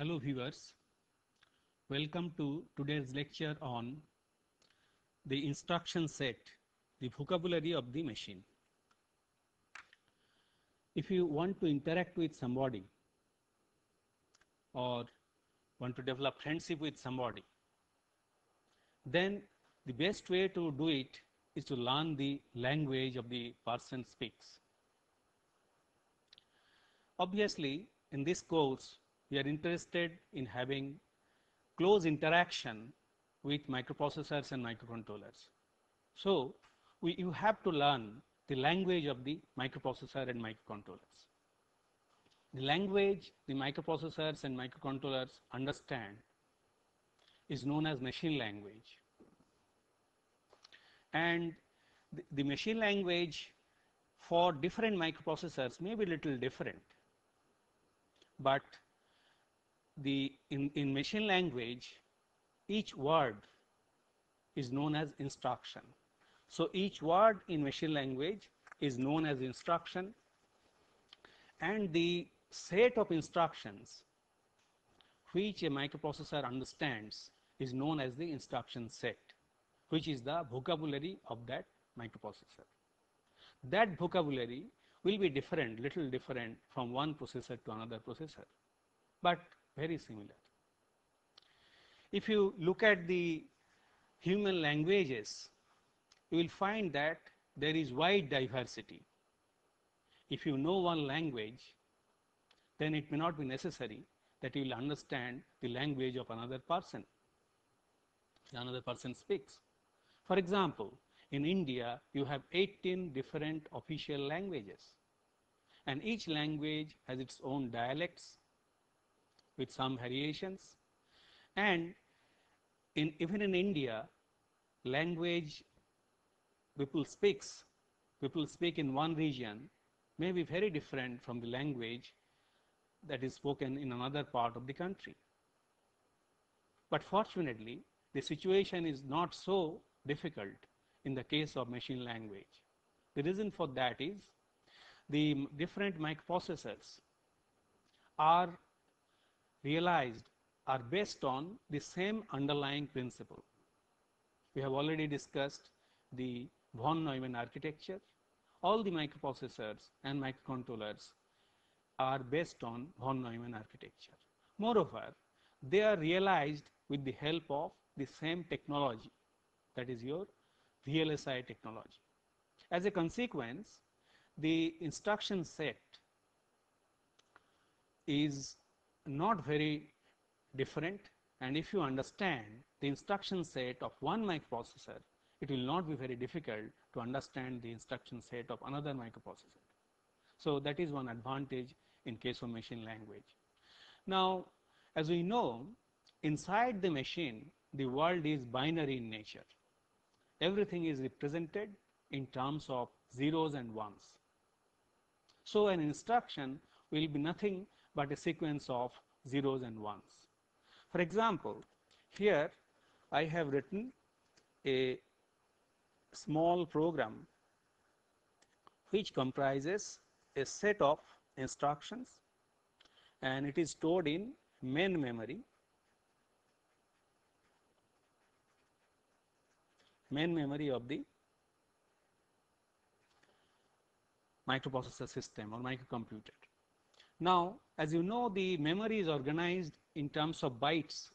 Hello viewers, welcome to today's lecture on the instruction set, the vocabulary of the machine. If you want to interact with somebody or want to develop friendship with somebody, then the best way to do it is to learn the language of the person speaks. Obviously, in this course, we are interested in having close interaction with microprocessors and microcontrollers. So, you have to learn the language of the microprocessor and microcontrollers. The language the microprocessors and microcontrollers understand is known as machine language. And the machine language for different microprocessors may be a little different. But in machine language, each word is known as instruction. So each word in machine language is known as instruction, and the set of instructions which a microprocessor understands is known as the instruction set, which is the vocabulary of that microprocessor. That vocabulary will be different, little different from one processor to another processor, but very similar. If you look at the human languages, you will find that there is wide diversity. If you know one language, then it may not be necessary that you will understand the language of another person. Another person speaks. For example, in India, you have 18 different official languages, and each language has its own dialects with some variations. And even in India, language people speak in one region may be very different from the language that is spoken in another part of the country. But fortunately, the situation is not so difficult in the case of machine language. The reason for that is the different microprocessors are based on the same underlying principle. We have already discussed the von Neumann architecture. All the microprocessors and microcontrollers are based on von Neumann architecture. Moreover, they are realized with the help of the same technology, that is your VLSI technology. As a consequence, the instruction set is not very different, and if you understand the instruction set of one microprocessor, it will not be very difficult to understand the instruction set of another microprocessor. So that is one advantage in case of machine language. Now, as we know, inside the machine, the world is binary in nature. Everything is represented in terms of zeros and ones. So an instruction will be nothing but a sequence of zeros and ones. For example, here I have written a small program which comprises a set of instructions, and it is stored in main memory. Main memory of the microprocessor system or microcomputer. Now, as you know, the memory is organized in terms of bytes.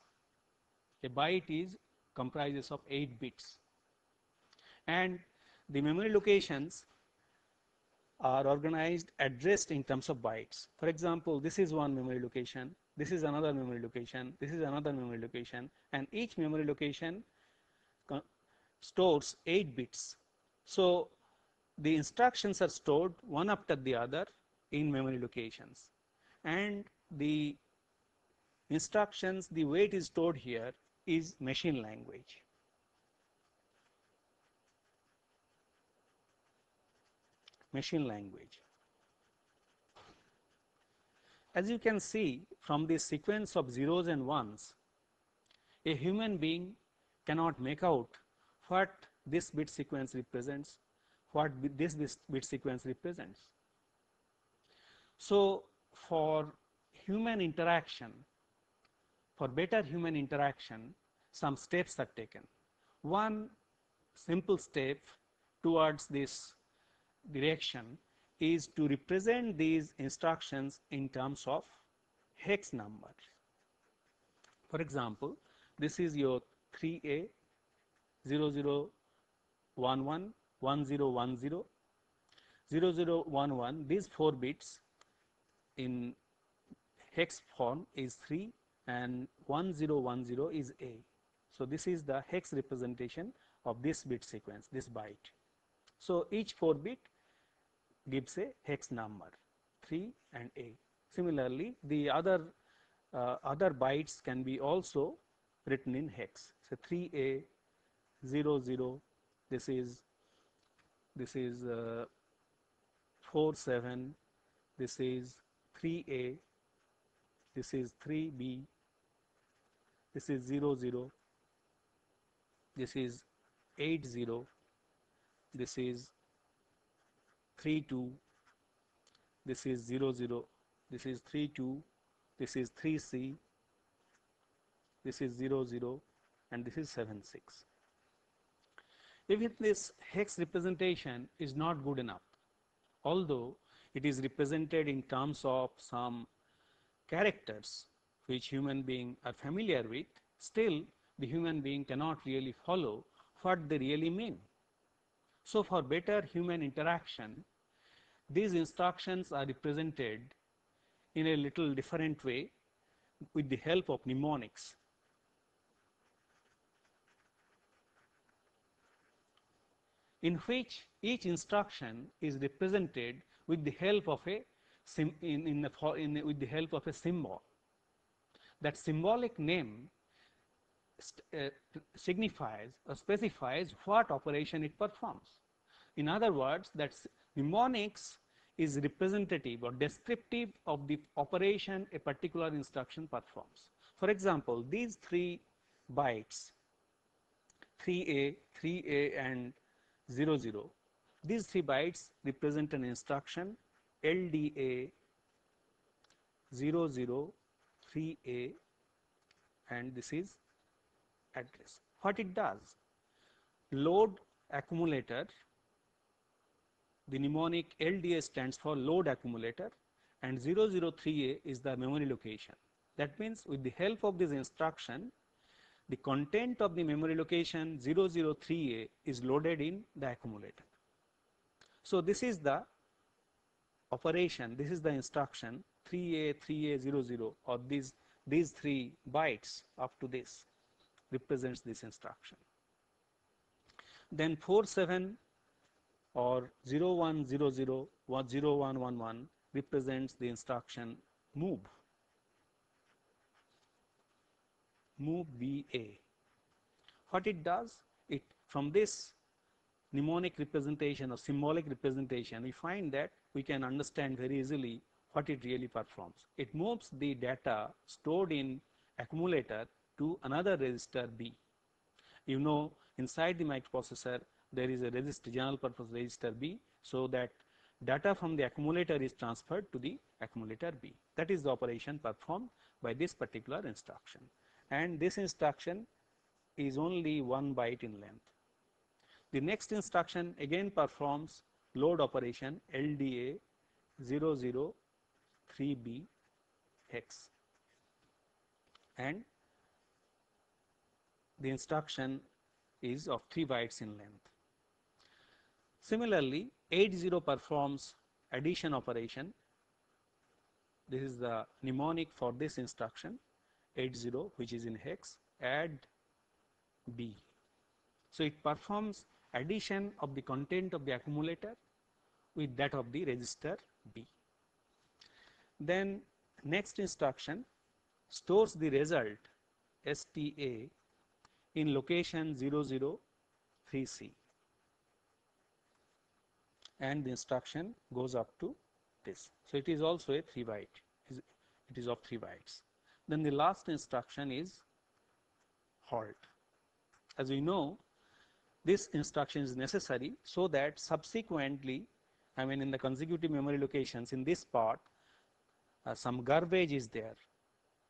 A byte comprises of 8 bits, and the memory locations are organized, addressed in terms of bytes. For example, this is one memory location, this is another memory location, this is another memory location, and each memory location stores 8 bits. So the instructions are stored one after the other in memory locations, and the instructions, the way it is stored here is machine language. Machine language. As you can see from this sequence of zeros and ones, a human being cannot make out what this bit sequence represents, what this bit sequence represents. So for human interaction, For better human interaction, some steps are taken. One simple step towards this direction is to represent these instructions in terms of hex numbers. For example, this is your 3A 0011 1010 0011. These 4 bits in hex form is 3 and 1010 is A. So this is the hex representation of this bit sequence, this byte. So each 4 bit gives a hex number 3 and A. Similarly, the other bytes can be also written in hex. So 3A 00, this is 47, this is 3A, this is 3B, this is 00, this is 80, this is 32, this is 00, this is 32, this is 3C, this is 00, and this is 76. Even this hex representation is not good enough, although it is represented in terms of some characters which human beings are familiar with, still the human being cannot really follow what they really mean. So for better human interaction, these instructions are represented in a little different way with the help of mnemonics. In which each instruction is represented with the help of a with the help of a symbol. That symbolic name signifies or specifies what operation it performs. In other words, that mnemonics is representative or descriptive of the operation a particular instruction performs. For example, these 3 bytes 3A, 3A and 00, these 3 bytes represent an instruction LDA 003A, and this is address. What it does? Load accumulator. The mnemonic LDA stands for load accumulator, and 003A is the memory location. That means with the help of this instruction, the content of the memory location 003A is loaded in the accumulator. So this is the operation, this is the instruction 3A, 3A, 00, or these 3 bytes up to this represents this instruction. Then 47 or 0100 or 0111 represents the instruction move BA. What it does? It, from this mnemonic representation or symbolic representation, we find that we can understand very easily what it really performs. It moves the data stored in accumulator to another register B. You know, inside the microprocessor there is a register, general purpose register B, so that data from the accumulator is transferred to the accumulator B. That is the operation performed by this particular instruction, and this instruction is only 1 byte in length. The next instruction again performs load operation LDA 003B hex, and the instruction is of 3 bytes in length. Similarly, 80 performs addition operation. This is the mnemonic for this instruction 80, which is in hex, add B. So it performs addition of the content of the accumulator with that of the register B. Then next instruction stores the result STA in location 003C, and the instruction goes up to this. So it is also a 3 byte. It is of 3 bytes. Then the last instruction is halt. As we know, this instruction is necessary so that subsequently, I mean in the consecutive memory locations in this part, some garbage is there.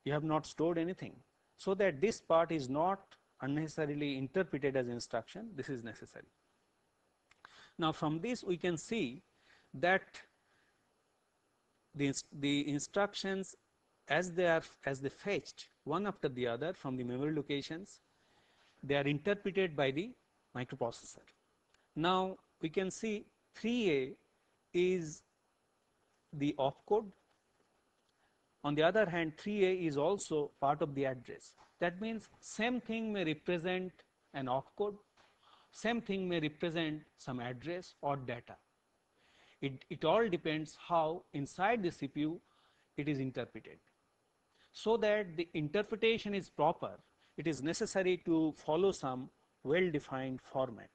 You have not stored anything. so that this part is not unnecessarily interpreted as instruction. This is necessary. Now from this we can see that the instructions as they fetched one after the other from the memory locations, they are interpreted by the microprocessor. Now we can see 3A is the opcode. On the other hand, 3A is also part of the address. That means same thing may represent an opcode, same thing may represent some address or data. It all depends how inside the CPU it is interpreted. So that the interpretation is proper, it is necessary to follow some well-defined format.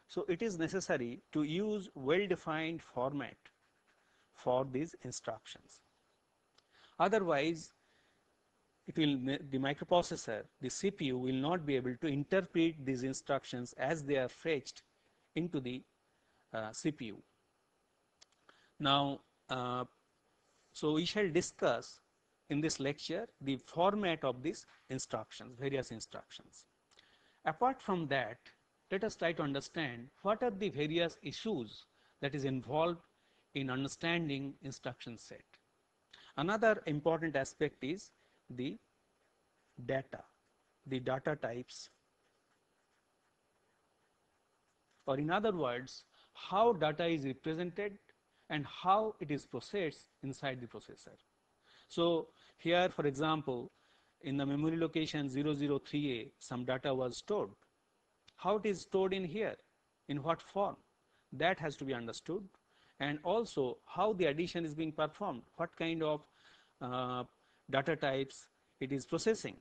So it is necessary to use well-defined format for these instructions. Otherwise, the microprocessor, the CPU will not be able to interpret these instructions as they are fetched into the CPU. Now, so we shall discuss in this lecture the format of these instructions, various instructions. Apart from that, let us try to understand what are the various issues that is involved in understanding instruction set. Another important aspect is the data types, or in other words, how data is represented and how it is processed inside the processor. So here, for example, in the memory location 003A, some data was stored. How it is stored in here, in what form, that has to be understood, and also how the addition is being performed, what kind of data types it is processing.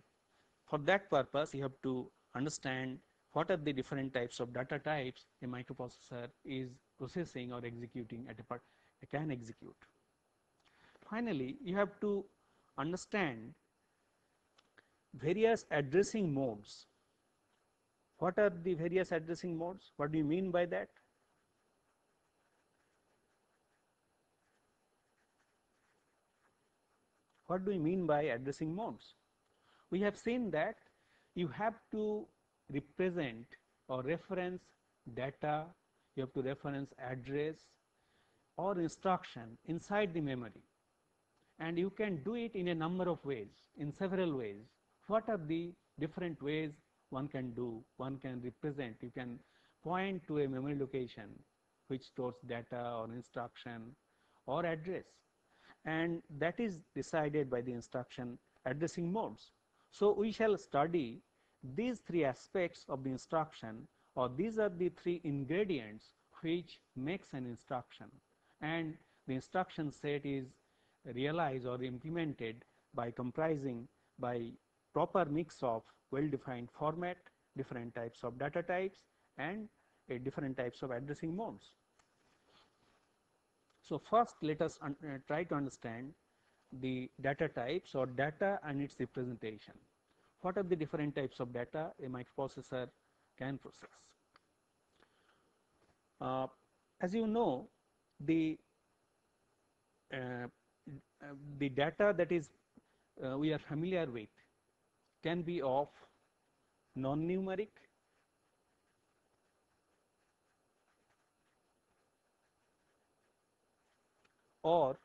For that purpose, you have to understand what are the different types of data types a microprocessor is processing or executing can execute. Finally, you have to understand various addressing modes. What are the various addressing modes? What do you mean by that? What do we mean by addressing modes? We have seen that you have to represent or reference data, you have to reference address or instruction inside the memory, and you can do it in a number of ways, in several ways. What are the different ways one can do? One can represent, you can point to a memory location which stores data or instruction or address, and that is decided by the instruction addressing modes. So we shall study these three aspects of the instruction, or these are the three ingredients which makes an instruction, and the instruction set is realized or implemented by comprising by proper mix of well-defined format, different types of data types, and different types of addressing modes. So first let us try to understand the data types or data and its representation. What are the different types of data a microprocessor can process? As you know, the data that is we are familiar with can be of non-numeric, or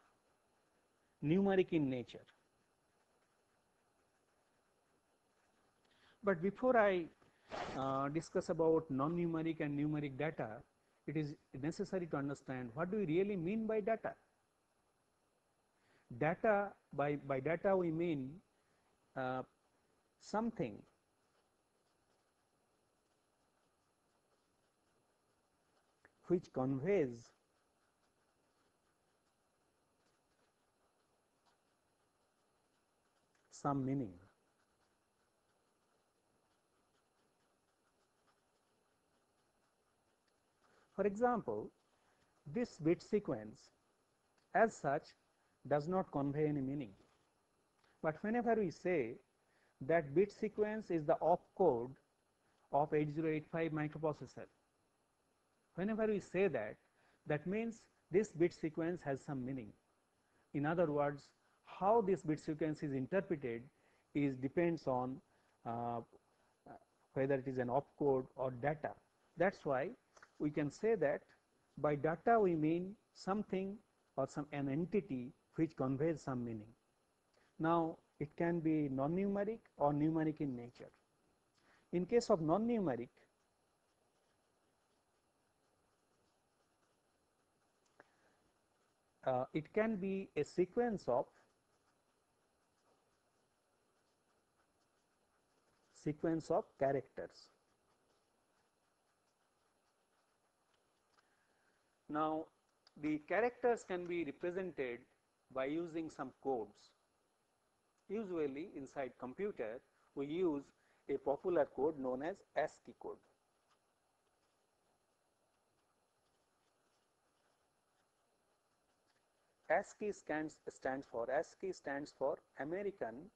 numeric in nature. But before I discuss about non-numeric and numeric data, it is necessary to understand what do we really mean by data. Data, by data we mean something which conveys some meaning. For example, this bit sequence as such does not convey any meaning. But whenever we say that bit sequence is the opcode of 8085 microprocessor, whenever we say that, that means this bit sequence has some meaning. In other words, how this bit sequence is interpreted is depends on uh, whether it is an opcode or data. That is why we can say that by data we mean something or an entity which conveys some meaning. Now, it can be non-numeric or numeric in nature. In case of non-numeric, it can be a sequence of characters. Now, the characters can be represented by using some codes. Usually inside computer we use a popular code known as ASCII code. ASCII stands for American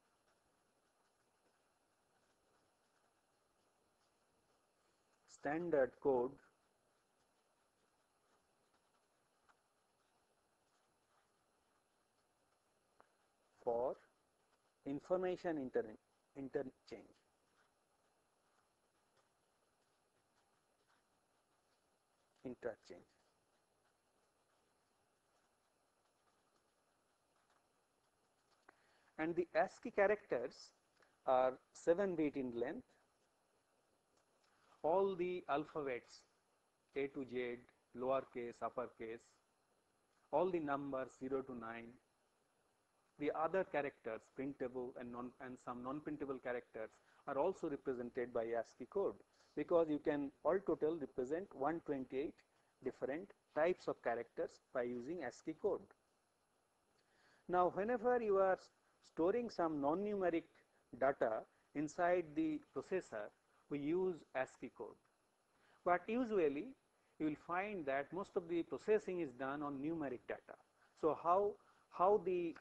Standard Code for Information Interchange. And the ASCII characters are 7-bit in length. All the alphabets A to Z, lowercase, uppercase, all the numbers 0 to 9, the other characters printable and some non-printable characters are also represented by ASCII code, because you can all total represent 128 different types of characters by using ASCII code. Now, whenever you are storing some non-numeric data inside the processor, we use ASCII code. But usually you will find that most of the processing is done on numeric data. So, how the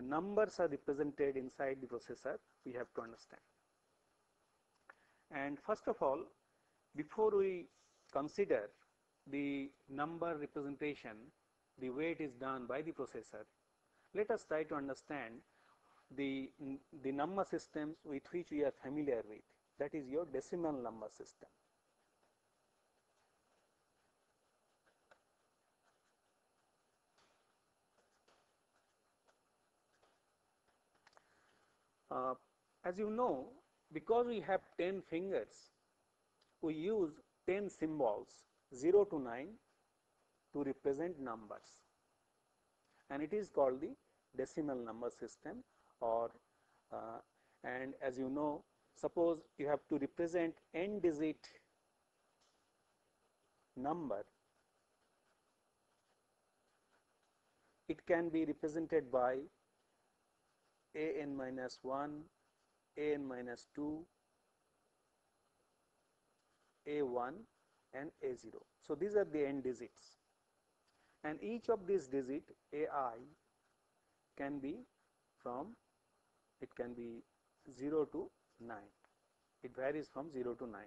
numbers are represented inside the processor, we have to understand. And first of all, before we consider the number representation, the way it is done by the processor, let us try to understand the number systems with which we are familiar with, that is your decimal number system. As you know, because we have 10 fingers, we use 10 symbols 0 to 9 to represent numbers, and it is called the decimal number system. Or and as you know, suppose you have to represent n digit number, it can be represented by an minus 1, an minus 2, a1 and a0. So, these are the n digits, and each of these digit ai can be it can be 0 to 9, it varies from 0 to 9.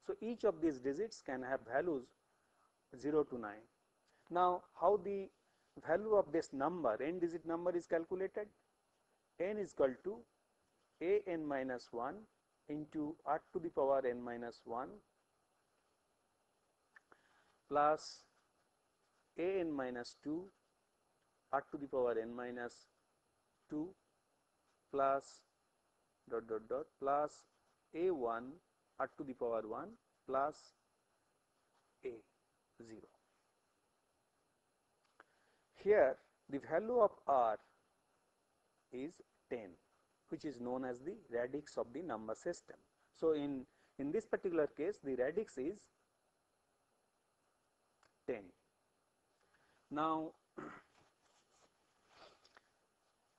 So, each of these digits can have values 0 to 9. Now, how the value of this number, n digit number, is calculated? N is equal to an minus 1 into r to the power n minus 1 plus an minus 2 r to the power n minus 2 plus dot dot dot plus a1 r to the power 1 plus a0. Here the value of r is 10, which is known as the radix of the number system. So, in this particular case, the radix is 10. Now,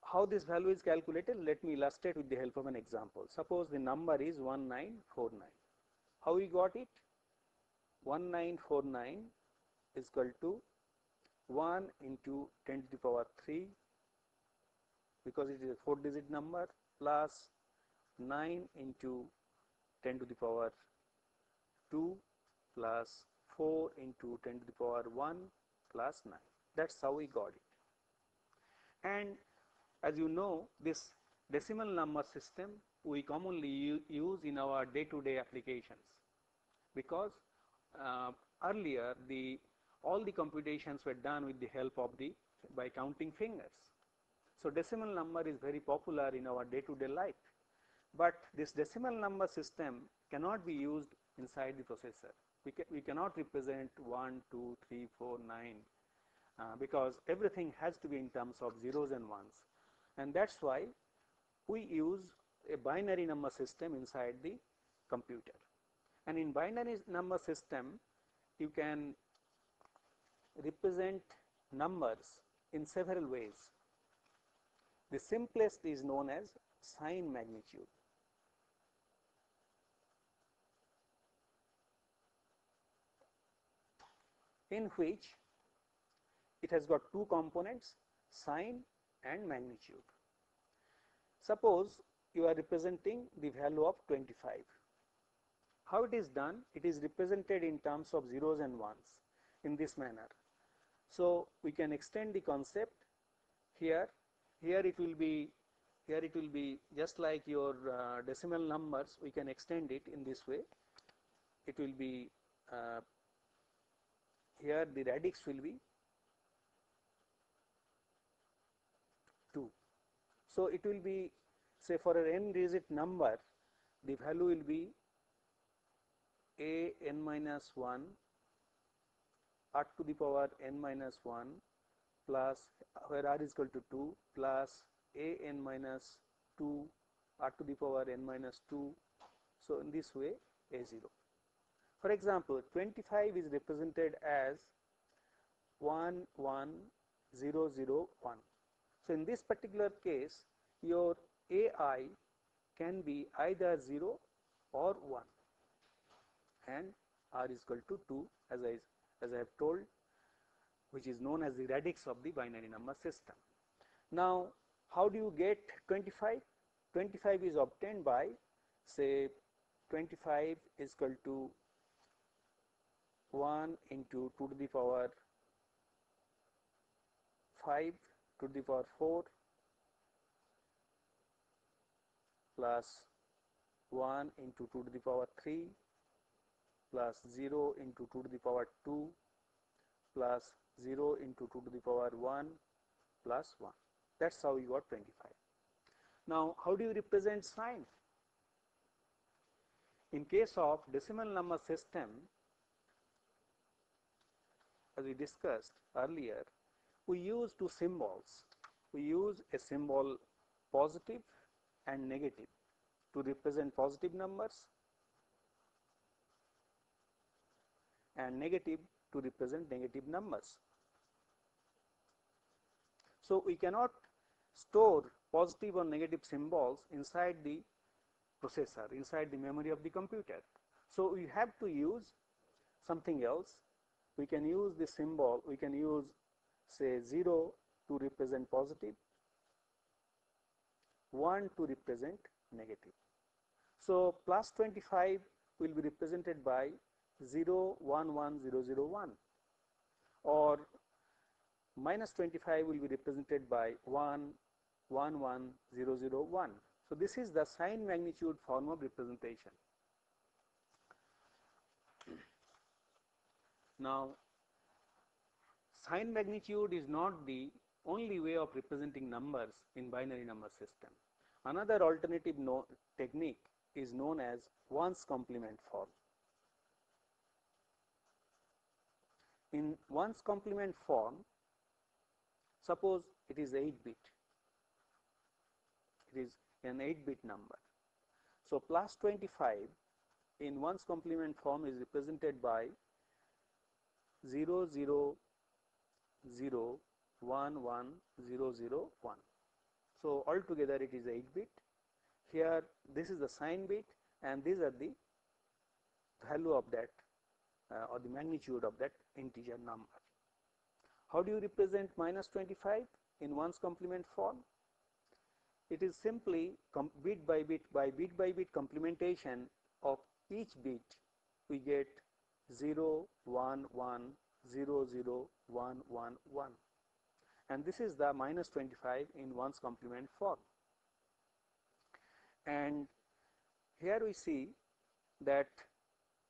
how this value is calculated? Let me illustrate with the help of an example. Suppose the number is 1949. How we got it? 1949 is equal to 1 into 10 to the power 3, because it is a 4-digit number, plus 9 into 10 to the power 2 plus 4 into 10 to the power 1 plus 9. That is how we got it. And as you know, this decimal number system we commonly use in our day-to-day applications, because uh, earlier all the computations were done with the help of by counting fingers. So decimal number is very popular in our day-to-day life, but this decimal number system cannot be used inside the processor. We cannot represent 1, 2, 3, 4, 9 because everything has to be in terms of zeros and ones, and that's why we use a binary number system inside the computer. And in binary number system, you can represent numbers in several ways. The simplest is known as sign magnitude. In which it has got two components, sign and magnitude. Suppose you are representing the value of 25. How it is done? It is represented in terms of zeros and ones in this manner. So we can extend the concept here. Here it will be just like your decimal numbers. We can extend it in this way. It will be here the radix will be 2. So it will be, say, for an n digit number, the value will be a n minus 1 r to the power n minus 1 plus, where r is equal to 2, plus a n minus 2 r to the power n minus 2. So in this way a0. For example, 25 is represented as 1 1 0 0 1. So in this particular case, your ai can be either 0 or 1, and r is equal to 2 as I have told, which is known as the radix of the binary number system. Now, how do you get 25? 25 is obtained by, say, 25 is equal to 1 into 2 to the power 5 to the power 4 plus 1 into 2 to the power 3 plus 0 into 2 to the power 2 plus 0 into 2 to the power 1 plus 1. That's how you got 25. Now, how do you represent sign? In case of decimal number system, as we discussed earlier, we use two symbols. We use a symbol positive and negative to represent positive numbers, and negative to represent negative numbers. So we cannot store positive or negative symbols inside the processor, inside the memory of the computer. So we have to use something else. We can use the symbol, we can use, say, 0 to represent positive, 1 to represent negative. So plus 25 will be represented by 0 1 1 0 0 1, or minus 25 will be represented by 1 1 1 0 0 1. So this is the sign magnitude form of representation. Now, sign magnitude is not the only way of representing numbers in binary number system. Another alternative technique is known as ones complement form. In ones complement form, suppose it is 8-bit. It is an 8-bit number. So plus 25 in ones complement form is represented by 0 0 0 1 1 0 0 1. So altogether it is 8-bit. Here this is the sign bit, and these are the value of that or the magnitude of that integer number. How do you represent minus 25 in ones complement form? It is simply bit by bit complementation of each bit. We get 0 1 1 0 0 1 1 1, and this is the minus 25 in 1's complement form. And here we see that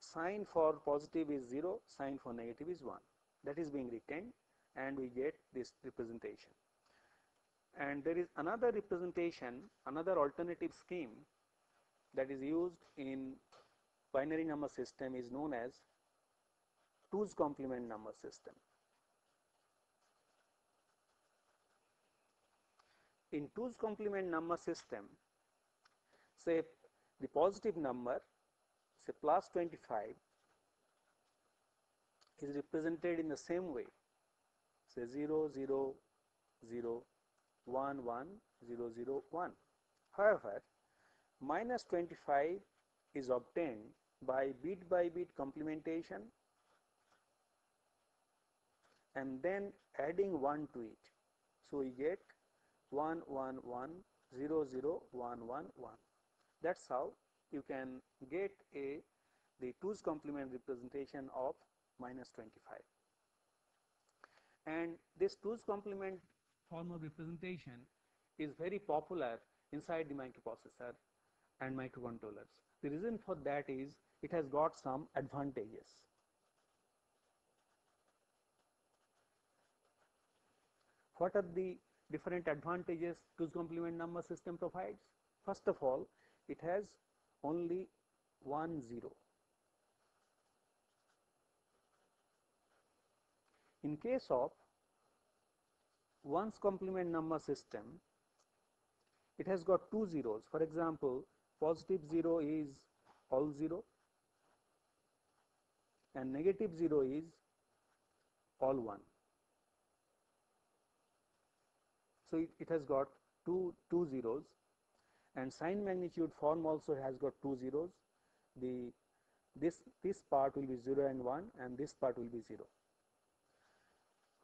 sign for positive is 0, sign for negative is 1. That is being retained, and we get this representation. And there is another representation, another alternative scheme that is used in binary number system is known as 2's complement number system. In 2's complement number system, say the positive number, say plus 25, is represented in the same way, say 0, 0, 0, 1, 1, 0, 0, 1. However, minus 25 is obtained by bit complementation and then adding 1 to it. So we get 1, 1, 1, 0, 0, 1, 1, 1. That's how you can get the 2's complement representation of minus 25. And this 2's complement form of representation is very popular inside the microprocessor and microcontrollers. The reason for that is it has got some advantages. What are the different advantages 2's complement number system provides? First of all, it has only 1 0. In case of 1's complement number system, it has got 2 zeros. For example, positive 0 is all 0 and negative 0 is all 1. So it has got two zeros, and sign magnitude form also has got 2 zeros. This part will be 0 and 1, and this part will be 0.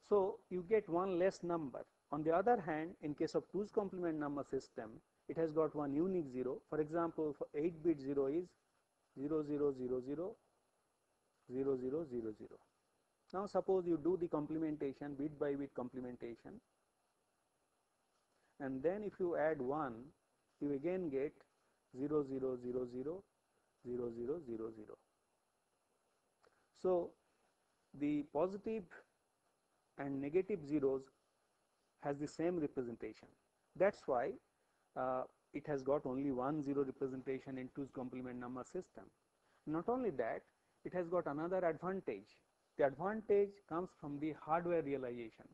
So you get one less number. On the other hand, in case of 2's complement number system, it has got one unique 0. For example, for 8-bit 0 is 0 0 0 0 0 0 0 0. Now suppose you do the complementation, bit by bit complementation, and then if you add 1, you again get 0 0 0 0 0 0 0 0. So the positive and negative zeros has the same representation. That's why it has got only 1 0 representation in 2's complement number system. Not only that, it has got another advantage. The advantage comes from the hardware realization.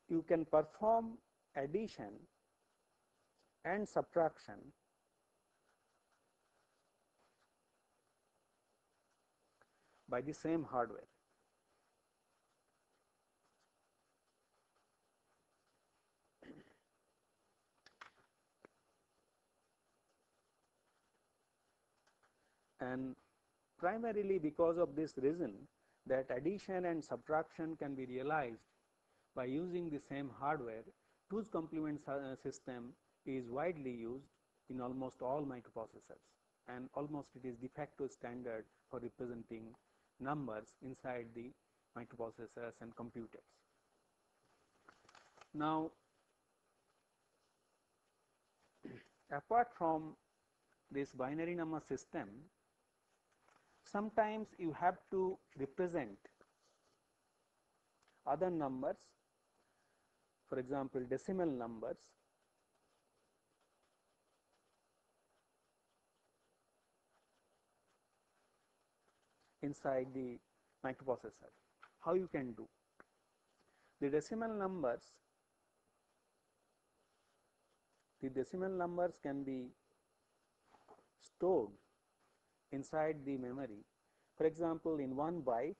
You can perform addition and subtraction by the same hardware. And primarily because of this reason, that addition and subtraction can be realized by using the same hardware, 2's complement system is widely used in almost all microprocessors, and almost it is de facto standard for representing numbers inside the microprocessors and computers. Now, apart from this binary number system, sometimes you have to represent other numbers, for example, decimal numbers, inside the microprocessor. How you can do? The decimal numbers can be stored inside the memory. For example, in 1 byte,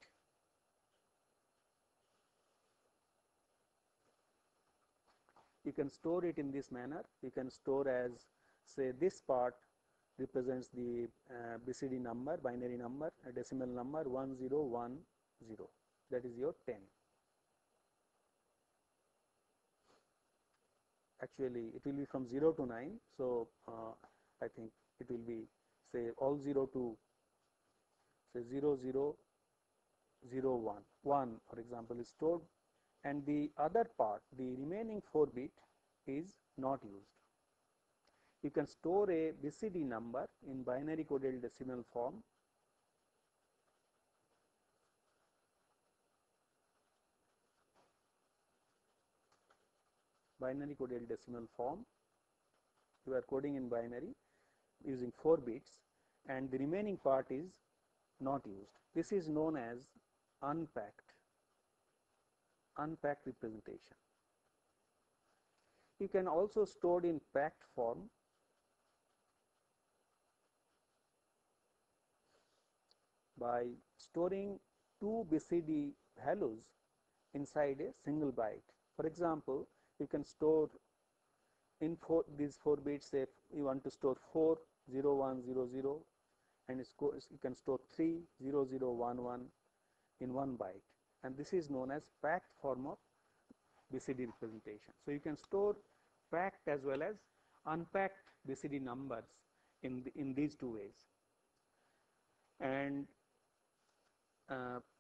you can store it in this manner. You can store as, say, this part represents the BCD number, binary number, a decimal number 1010. That is your 10. Actually, it will be from 0 to 9. So I think it will be, say, all 0 to, say, 0 0 0 1. 1, for example, is stored, and the other part, the remaining 4 bit, is not used. You can store a BCD number in binary coded decimal form you are coding in binary using 4 bits, and the remaining part is not used. This is known as unpacked representation. You can also store in packed form by storing 2 BCD values inside a single byte. For example, you can store in these 4 bits, if you want to store 4 0 1 0 0, and you can store 3 0 0 1 1 in 1 byte, and this is known as packed form of BCD representation. So you can store packed as well as unpacked BCD numbers in these two ways, and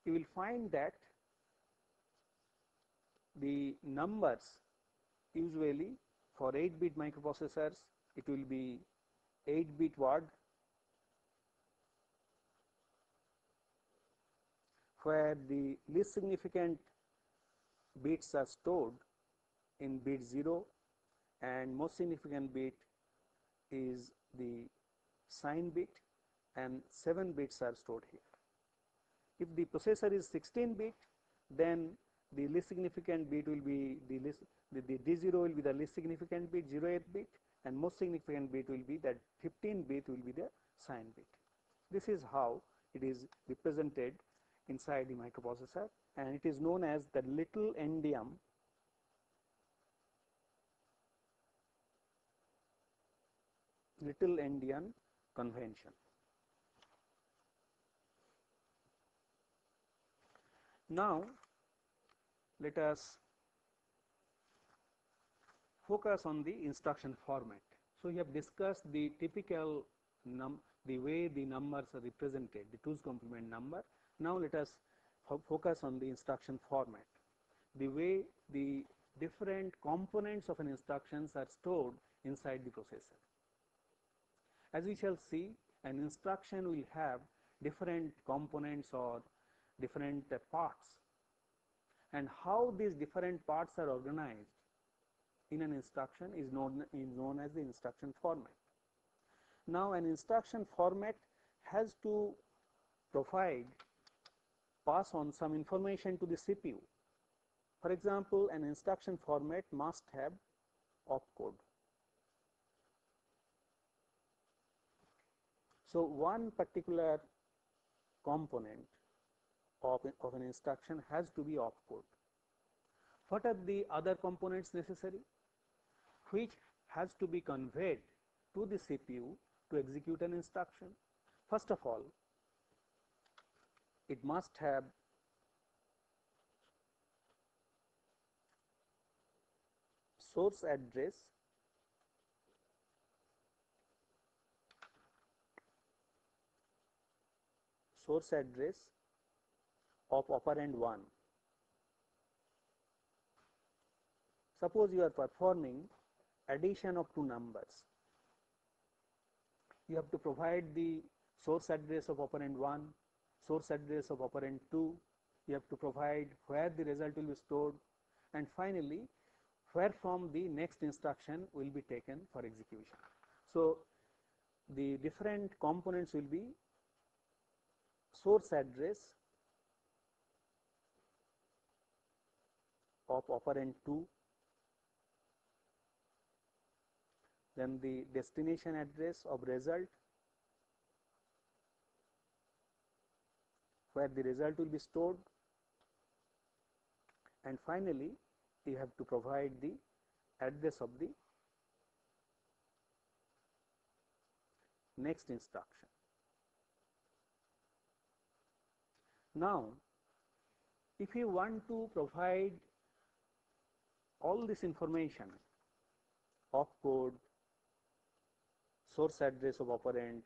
you will find that the numbers usually for 8-bit microprocessors, it will be 8-bit word, where the least significant bits are stored in bit 0, and most significant bit is the sign bit, and 7 bits are stored here. If the processor is 16-bit, then the least significant bit will be the D0 will be the least significant bit, 0th bit, and most significant bit will be that 15-bit will be the sign bit. This is how it is represented inside the microprocessor, and it is known as the little endian convention. Now let us focus on the instruction format. So we have discussed the typical the way the numbers are represented, the 2's complement number. Now let us focus on the instruction format, the way the different components of an instructions are stored inside the processor. As we shall see, an instruction will have different components or different parts, and how these different parts are organized in an instruction is known as the instruction format. Now an instruction format has to pass on some information to the CPU. For example, an instruction format must have opcode. So one particular component of an instruction has to be opcode. What are the other components necessary, which has to be conveyed to the CPU to execute an instruction? First of all, it must have source address of operand 1. Suppose you are performing addition of 2 numbers. You have to provide the source address of operand 1, source address of operand 2. You have to provide where the result will be stored, and finally where from the next instruction will be taken for execution. So the different components will be source address of operand 2, then the destination address of result, where the result will be stored, and finally you have to provide the address of the next instruction. Now if you want to provide all this information, opcode, source address of operand,